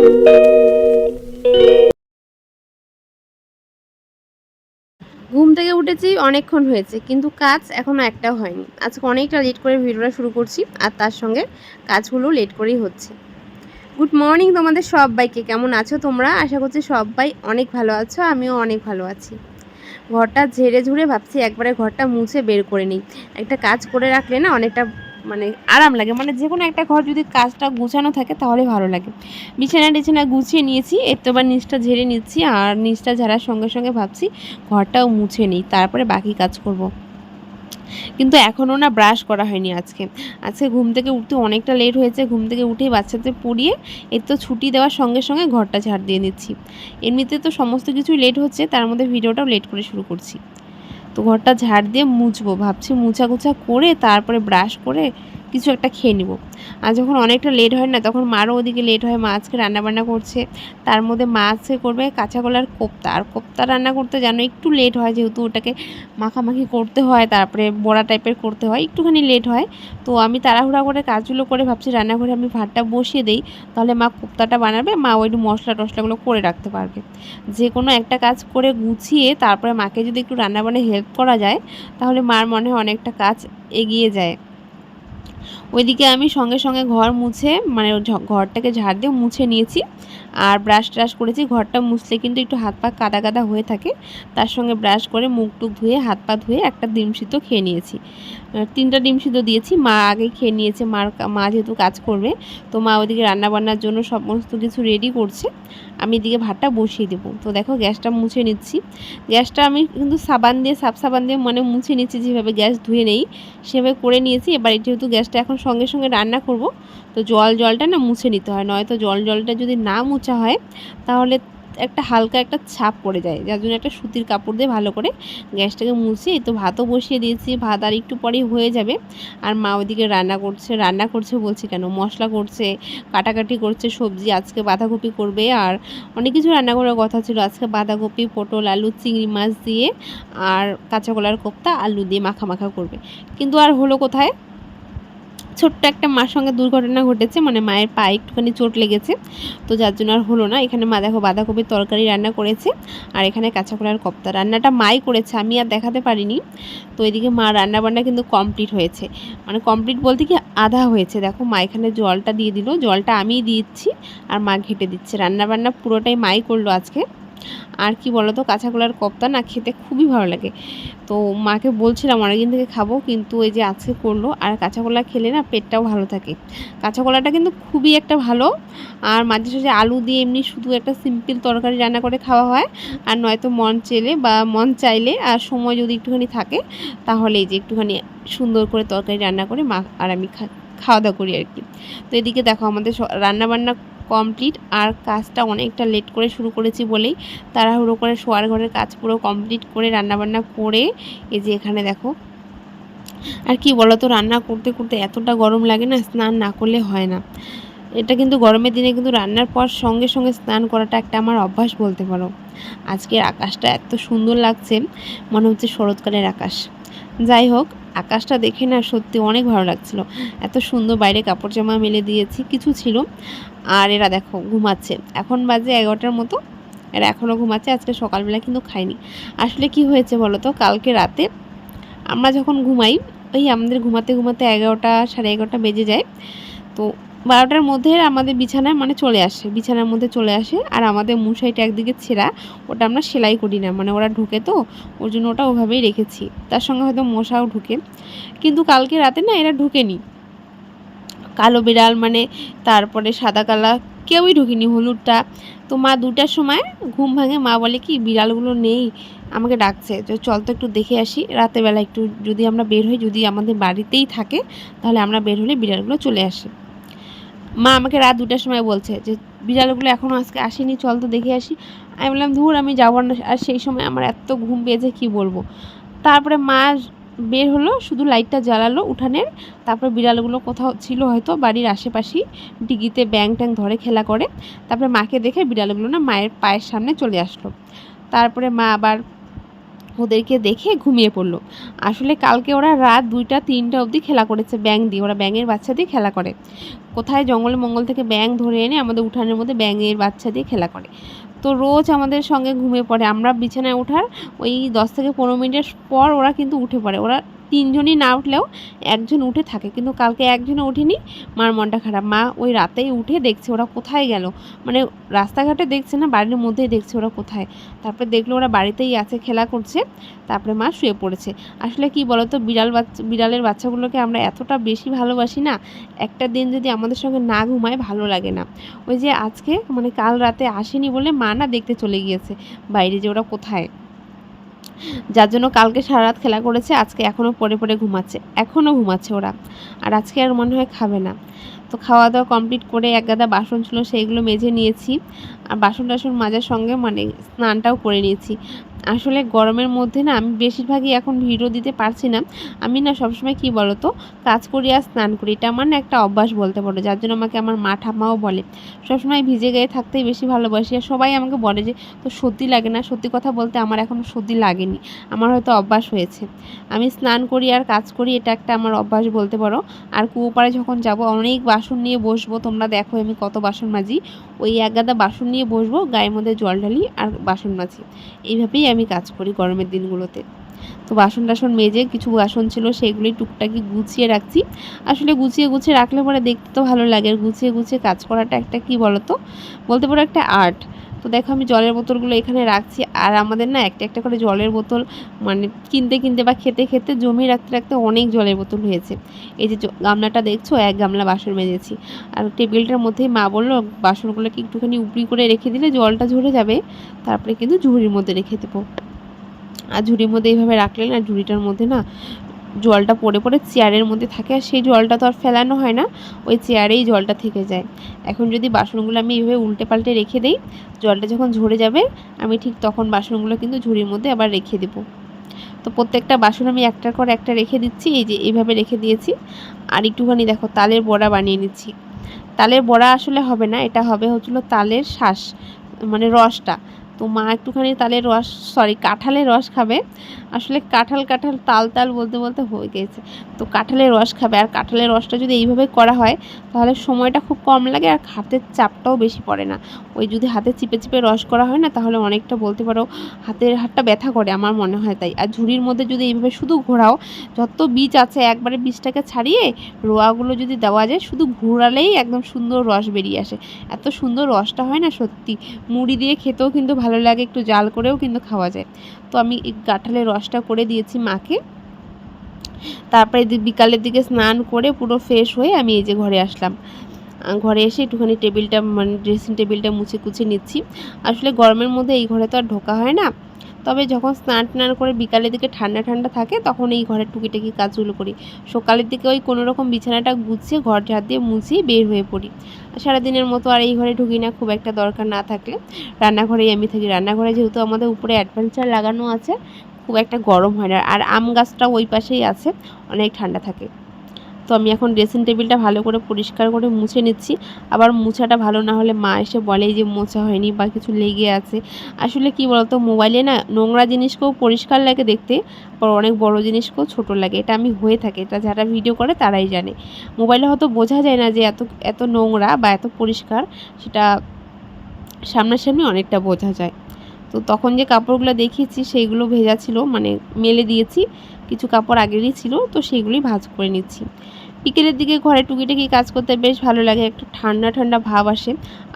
ঘুম থেকে উঠেছি অনেকক্ষণ হয়েছে, কিন্তু কাজ এখনও একটাও হয়নি। আজকে অনেকটা লেট করে ভিডিওটা শুরু করছি, আর তার সঙ্গে কাজগুলো লেট করেই হচ্ছে। গুড মর্নিং তোমাদের সবাইকে, কেমন আছো তোমরা? আশা করছি সবাই অনেক ভালো আছো, আমিও অনেক ভালো আছি। ঘরটা ঝেড়ে ঝুড়ে ভাবছি একবারে ঘরটা মুছে বের করে নিই। একটা কাজ করে রাখলে না অনেকটা আরাম লাগে, যে কোনো একটা ঘর যদি কাজটা গুছানো থাকে তাহলে ভালো লাগে। বিছানা টিছানা গুছিয়ে নিয়েছি, এর তো এবার নিচটা ঝেড়ে নিচ্ছি, আর নিচটা ঝাড়ার সঙ্গে সঙ্গে ভাবছি ঘরটাও মুছে নিই, তারপরে বাকি কাজ করব। কিন্তু এখনও না ব্রাশ করা হয়নি আজকে। ঘুম থেকে উঠতে অনেকটা লেট হয়েছে, ঘুম থেকে উঠেই বাচ্চাদের পড়িয়ে এর তো ছুটি দেওয়ার সঙ্গে সঙ্গে ঘরটা ঝাড় দিয়ে নিচ্ছি। এমনিতে তো সমস্ত কিছুই লেট হচ্ছে, তার মধ্যে ভিডিওটাও লেট করে শুরু করছি। তো ঘরটা ঝাড় দিয়ে মুছবো ভাবছি, মুছা করে তারপরে ব্রাশ করে কিছু একটা খেয়ে নিব। আর যখন অনেকটা লেট হয় না, তখন মারও ওদিকে লেট হয়, মা আজকে রান্নাবান্না করছে। তার মধ্যে মা আজকে করবে কাঁচা কলার কোপ্তা, আর কোপ্তা রান্না করতে জানো একটু লেট হয়, যেহেতু ওটাকে মাখামাখি করতে হয়, তারপরে বড়া টাইপের করতে হয়, একটুখানি লেট হয়। তো আমি তাড়াহুড়া করে কাজগুলো করে ভাবছি রান্নাঘরে আমি ভাতটা বসিয়ে দিই, তাহলে মা কোপ্তাটা বানাবে, মা ওই মশলা টশলাগুলো করে রাখতে পারবে। যে কোনো একটা কাজ করে গুছিয়ে তারপরে মাকে যদি একটু রান্নাবান্নায় হেল্প করা যায়, তাহলে মার মনে হয় অনেকটা কাজ এগিয়ে যায়। ওইদিকে আমি সঙ্গে সঙ্গে ঘর মুছে ঘরটাকে ঝাড় দিয়ে মুছে নিয়েছি, আর ব্রাশ ট্রাশ করেছি। ঘরটা মুছলে কিন্তু একটু হাত পা কাদা কাদা হয়ে থাকে, তার সঙ্গে ব্রাশ করে মুখ টুক ধুয়ে হাত পা ধুয়ে একটা ডিম সিদ্ধ খেয়ে নিয়েছি। 3টা ডিম সিদ্ধ দিয়েছি, মা আগে খেয়ে নিয়েছে। মা যেহেতু কাজ করবে, তো মা ওইদিকে রান্নাবান্নার জন্য সমস্ত কিছু রেডি করছে, আমি এদিকে ভাতটা বসিয়ে দেবো। তো দেখো গ্যাসটা মুছে নিচ্ছি। গ্যাসটা আমি কিন্তু সাফ সাবান দিয়ে মুছে নিচ্ছি, যেভাবে গ্যাস ধুয়ে নেই সেভাবে করে নিয়েছি। এবার যেহেতু গ্যাসটা এখন সঙ্গে সঙ্গে রান্না করব, তো জলটা না মুছে নিতে হয়, নয়তো জলটা যদি না মুছা হয় তাহলে একটা হালকা একটা ছাপ পড়ে যায়, যার জন্য একটা সুতির কাপড় দিয়ে ভালো করে গ্যাসটাকে মুছে। তো ভাতও বসিয়ে দিয়েছি, ভাত আর একটু পরেই হয়ে যাবে। আর মা ওইদিকে রান্না করছে বলছি কেন, মশলা করছে, কাটাকাটি করছে সবজি। আজকে বাঁধাকপি করবে, আর অনেক কিছু রান্না করার কথা ছিল। আজকে বাঁধাকপি, পটল, আলু, চিংড়ি মাছ দিয়ে, আর কাঁচা কলার কোপ্তা আলু দিয়ে মাখা করবে। কিন্তু আর হলো কোথায়, ছোট্ট একটা মার সঙ্গে দুর্ঘটনা ঘটেছে, মায়ের পায়ে একটুখানি চোট লেগেছে, তো যার জন্য আর হলো না। এখানে মা দেখো বাঁধাকপির তরকারি রান্না করেছে, আর এখানে কাঁচা কলার কোপ্তা। রান্নাটা মাই করেছে, আমি আর দেখাতে পারিনি। তো এদিকে মা রান্নাবান্না কিন্তু কমপ্লিট হয়েছে, কমপ্লিট বলতে কি আধা হয়েছে। দেখো মা এখানে জলটা দিয়ে দিল, জলটা আমিই দিচ্ছি, আর মা ঘেঁটে দিচ্ছে। রান্নাবান্না পুরোটাই মাই করলো আজকে। আর কি বলো তো, কাঁচা কলার কোপ্তা না খেতে খুবই ভালো লাগে। তো মাকে বলছিলাম অনেকদিন থেকে খাবো, কিন্তু এই যে আজকে করলো। আর কাঁচা কলা খেলে না পেটটাও ভালো থাকে। কাঁচা কলাটা কিন্তু খুবই একটা ভালো। আর মাঝে সাঝে আলু দিয়ে এমনি শুধু একটা সিম্পল তরকারি রান্না করে খাওয়া হয়, আর নয়তো মন চাইলে আর সময় যদি একটুখানি থাকে, তাহলে এই যে একটুখানি সুন্দর করে তরকারি রান্না করে মা আর আমি খাওয়া দাওয়া করি আর কি। তো এদিকে দেখো আমাদের রান্নাবান্না কমপ্লিট, আর কাজটা অনেকটা লেট করে শুরু করেছি বলেই তাড়াহুড়ো করে শোয়ার ঘরের কাজ পুরো কমপ্লিট করে রান্নাবান্না করে এই যে এখানে দেখো। আর কি বলো তো, রান্না করতে করতে এতটা গরম লাগে না, স্নান না করলে হয় না। এটা কিন্তু গরমের দিনে কিন্তু রান্নার পর সঙ্গে সঙ্গে স্নান করাটা একটা আমার অভ্যাস বলতে পারো। আজকের আকাশটা এত সুন্দর লাগছে, মনে হচ্ছে শরৎকালের আকাশ। যাই হোক, আকাশটা দেখে না সত্যি অনেক ভালো লাগছিল। এত সুন্দর, বাইরে কাপড় জামা মেলে দিয়েছি, কিছু ছিল। আর এরা দেখো ঘুমাচ্ছে, এখন বাজে 11টার মতো, এরা এখনও ঘুমাচ্ছে। আজকে সকালবেলা কিন্তু খায়নি। আসলে কি হয়েছে বলো তো, কালকে রাতে আমরা যখন ঘুমাই, ওই আমাদের ঘুমাতে ঘুমাতে 11টা সাড়ে 11টা বেজে যায়। তো 12টার মধ্যে আমাদের বিছানায় চলে আসে, বিছানার মধ্যে চলে আসে। আর আমাদের মশারিটা একদিকে ছেঁড়া, ওটা আমরা সেলাই করি না, ওরা ঢুকে, তো ওর জন্য ওটা ওভাবেই রেখেছি। তার সঙ্গে হয়তো মশাও ঢুকে, কিন্তু কালকে রাতে না এরা ঢুকেনি। কালো বিড়াল তারপরে সাদা কালা কেউই ঢুকিনি, হলুদটা। তো মা 2টার সময় ঘুম ভাঙে, মা বলে কি বিড়ালগুলো নেই, আমাকে ডাকছে, তো চল তো একটু দেখে আসি। রাতেরবেলা একটু যদি আমরা বের হই, যদি আমাদের বাড়িতেই থাকে, তাহলে আমরা বের হলে বিড়ালগুলো চলে আসে। মা আমাকে রাত 2টার সময় বলছে যে বিড়ালগুলো এখনও আজকে আসেনি, চল তো দেখে আসি। আমি বললাম ধুর, আমি যাবো না। আর সেই সময় আমার এত ঘুম পেয়েছে কি বলবো। তারপরে মা বের হলো, শুধু লাইটটা জ্বালালো উঠানের। তারপরে বিড়ালগুলো কোথাও ছিল হয়তো বাড়ির আশেপাশেই, ডিগিতে ব্যাং ট্যাং ধরে খেলা করে। তারপরে মাকে দেখে বিড়ালগুলো না মায়ের পায়ের সামনে চলে আসলো। তারপরে মা আবার ওদেরকে দেখে ঘুমিয়ে পড়লো। আসলে কালকে ওরা রাত 2টা 3টা অবধি খেলা করেছে ব্যাং দিয়ে, ওরা ব্যাঙের বাচ্চা দিয়ে খেলা করে। কোথায় জঙ্গলে মঙ্গল থেকে ব্যাঙ ধরে এনে আমাদের উঠানের মধ্যে ব্যাঙের বাচ্চা দিয়ে খেলা করে। তো রোজ আমাদের সঙ্গে ঘুমিয়ে পড়ে। আমরা বিছানায় ওঠার ওই 10 থেকে 15 মিনিটের পর ওরা কিন্তু উঠে পড়ে। ওরা 3 জনই না উঠলেও একজন উঠে থাকে, কিন্তু কালকে একজনও ওঠেনি। মার মনটা খারাপ। মা ওই রাতেই উঠে দেখছে ওরা কোথায় গেল, মানে রাস্তাঘাটে দেখছে না, বাড়ির মধ্যেই দেখছে ওরা কোথায়। তারপরে দেখলো ওরা বাড়িতেই আছে, খেলা করছে। তারপরে মা শুয়ে পড়েছে। আসলে কি বলতো, বিড়ালের বাচ্চাগুলোকে আমরা এতটা বেশি ভালোবাসি না, একটা দিন যদি আমাদের সঙ্গে না ঘুমায় ভালো লাগে না। ওই যে আজকে মানে কাল রাতে আসেনি বলে মা না দেখতে চলে গিয়েছে বাইরে যে ওরা কোথায়, যার জন্য কালকে সারা রাত খেলা করেছে, আজকে এখনও পড়ে পড়ে ঘুমাচ্ছে, এখনও ঘুমাচ্ছে ওরা। আর আজকে আর মনে হয় খাবে না। তো খাওয়া দাওয়া কমপ্লিট করে এক গাদা বাসন ছিল সেইগুলো মেজে নিয়েছি। আর বাসন টাসন মাজার সঙ্গে মানে স্নানটাও করে নিয়েছি। আসলে গরমের মধ্যে না আমি বেশিরভাগই এখন ভিডিও দিতে পারছি না। আমি না সবসময় কি বলো তো, কাজ করি আর স্নান করি, এটা আমার না একটা অভ্যাস বলতে পারো, যার জন্য আমাকে আমার মা ঠাম্মাও বলে সবসময় ভিজে গায়ে থাকতেই বেশি ভালোবাসি। আর সবাই আমাকে বলে যে তো সর্দি লাগে না, সত্যি কথা বলতে আমার এখনও সর্দি লাগেনি, আমার হয়তো অভ্যাস হয়েছে। আমি স্নান করি আর কাজ করি, এটা একটা আমার অভ্যাস বলতে পারো। আর কুয়োপাড়ে যখন যাব অনেক বাসন নিয়ে বসবো, তোমরা দেখো আমি কত বাসন মাজি, ওই এক গাদা বাসন নিয়ে বসবো, গায়ের মধ্যে জল ঢালি আর বাসন মাজি, এইভাবেই আমি কাজ করি গরমের দিনগুলোতে। তো বাসন টাসন মেজে কিছু বাসন ছিল সেগুলি টুকটাকি গুছিয়ে রাখছি। আসলে গুছিয়ে গুছিয়ে রাখলে পরে দেখতে তো ভালো লাগে, আর গুছিয়ে গুছিয়ে কাজ করাটা একটা কি বলো তো, বলতে পারো একটা আর্ট। তো দেখো আমি জলের বোতলগুলো এখানে রাখছি, আর আমাদের না একটা একটা করে জলের বোতল মানে কিনতে কিনতে বা খেতে খেতে জমিয়ে রাখতে রাখতে অনেক জলের বোতল হয়েছে। এই যে গামলাটা দেখছো, এক গামলা বাসন মেজেছি। আর টেবিলটার মধ্যেই মা বললো বাসনগুলোকে একটুখানি উপরি করে রেখে দিলে জলটা ঝরে যাবে, তারপরে কিন্তু ঝুড়ির মধ্যে রেখে দেবো। আর ঝুড়ির মধ্যে এইভাবে রাখলে না ঝুড়িটার মধ্যে না জলটা পড়ে পড়ে চেয়ারের মধ্যে থাকে, আর সেই জলটা তো আর ফেলানো হয় না, ওই চেয়ারেই জলটা থেকে যায়। এখন যদি বাসনগুলো আমি এইভাবে উল্টে পাল্টে রেখে দিই, জলটা যখন ঝরে যাবে আমি ঠিক তখন বাসনগুলো কিন্তু ঝুড়ির মধ্যে আবার রেখে দেবো। তো প্রত্যেকটা বাসন আমি একটার পর একটা রেখে দিচ্ছি, এই যে এইভাবে রেখে দিয়েছি। আর একটুখানি দেখো তালের বড়া বানিয়ে নিচ্ছি। তালের বড়া আসলে হবে না, এটা হবে হচ্ছিলো তালের শাঁস, মানে রসটা। তো মা একটুখানি তালের রস, সরি কাঁঠালের রস খাবে। আসলে কাঁঠাল কাঁঠাল তাল তাল বলতে বলতে হয়ে গেছে। তো কাঁঠালের রস খাবে, আর কাঁঠালের রসটা যদি এইভাবে করা হয় তাহলে সময়টা খুব কম লাগে, আর হাতের চাপটাও বেশি পড়ে না। ওই যদি হাতে চিপে চিপে রস করা হয় না, তাহলে অনেকটা বলতে পারো হাতটা ব্যথা করে আমার মনে হয় তাই। আর ঝুড়ির মধ্যে যদি এইভাবে শুধু ঘোরাও, যত বীজ আছে একবারে বীজটাকে ছাড়িয়ে রোয়াগুলো যদি দেওয়া যায়, শুধু ঘোরালেই একদম সুন্দর রস বেরিয়ে আসে। এত সুন্দর রসটা হয় না সত্যি, মুড়ি দিয়ে খেতেও কিন্তু ভালো লাগে, একটু জাল করেও কিন্তু খাওয়া যায়। তো আমি এই কাঁঠালের রসটা করে দিয়েছি মাকে। তারপরে বিকালের দিকে স্নান করে পুরো ফ্রেশ হয়ে আমি এই যে ঘরে আসলাম। ঘরে এসে একটুখানি টেবিলটা মানে ড্রেসিং টেবিলটা মুছে কুছে নিচ্ছি। আসলে গরমের মধ্যে এই ঘরে তো আর ঢোকা হয় না, তবে যখন স্নান টান করে বিকালের দিকে ঠান্ডা ঠান্ডা থাকে তখন এই ঘরের টুকিটাকি কাজগুলো করি। সকালের দিকে ওই কোনো রকম বিছানাটা গুছিয়ে ঘর ঝাড় দিয়ে মুছিয়ে বের হয়ে পড়ি। সারাদিনের মতো আর এই ঘরে ঢুকি না, খুব একটা দরকার না থাকলে রান্নাঘরেই আমি থাকি। রান্নাঘরে যেহেতু আমাদের উপরে অ্যাডভেঞ্চার লাগানো আছে, খুব একটা গরম হয় না। আর আম গাছটা ওই পাশেই আছে, অনেক ঠান্ডা থাকে। তো আমি এখন ড্রেসিং টেবিলটা ভালো করে পরিষ্কার করে মুছে নিচ্ছি। আবার মোছাটা ভালো না হলে মা এসে বলে যে মোছা হয়নি বা কিছু লেগে আছে। আসলে কি বলতো, মোবাইলে না নোংরা জিনিসকেও পরিষ্কার লাগে দেখতে, আবার অনেক বড় জিনিসকেও ছোট লাগে, এটা আমি হয়ে থাকে, এটা যারা ভিডিও করে তারাই জানে। মোবাইলে হয়তো বোঝা যায় না যে এত এত নোংরা বা এত পরিষ্কার, সেটা সামনাসামনি অনেকটা বোঝা যায়। তো তখন যে কাপড়গুলো দেখিয়েছি সেইগুলো ভেজা ছিল, মানে মেলে দিয়েছি, কিছু কাপড় আগেরই ছিল, তো সেইগুলোই ভাঁজ করে নিচ্ছি। বিকেলের দিকে ঘরে টুকিটাকি কাজ করতে বেশ ভালো লাগে, একটু ঠান্ডা ঠান্ডা ভাব আসে।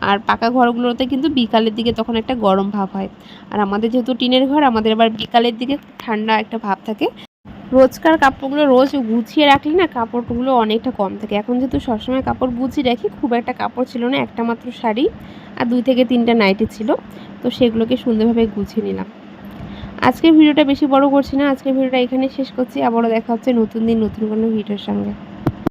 আর পাকা ঘরগুলোতে কিন্তু বিকালের দিকে তখন একটা গরম ভাব হয়। আর আমাদের যেহেতু টিনের ঘর, আমাদের আবার বিকালের দিকে ঠান্ডা একটা ভাব থাকে। রোজকার কাপড়গুলো রোজ গুছিয়ে রাখলে না কাপড়গুলো অনেকটা কম থাকে। এখন যেহেতু সবসময় কাপড় গুছিয়ে রাখি, খুব একটা কাপড় ছিল না, একটা মাত্র শাড়ি আর 2 থেকে 3টা নাইটি ছিল, তো সেগুলোকে সুন্দরভাবে গুছিয়ে নিলাম। আজকের ভিডিওটা বেশি বড় করছি না, আজকের ভিডিওটা এখানে শেষ করছি। আবারও দেখা হচ্ছে নতুন দিন নতুন কোনো ভিডিওর সঙ্গে।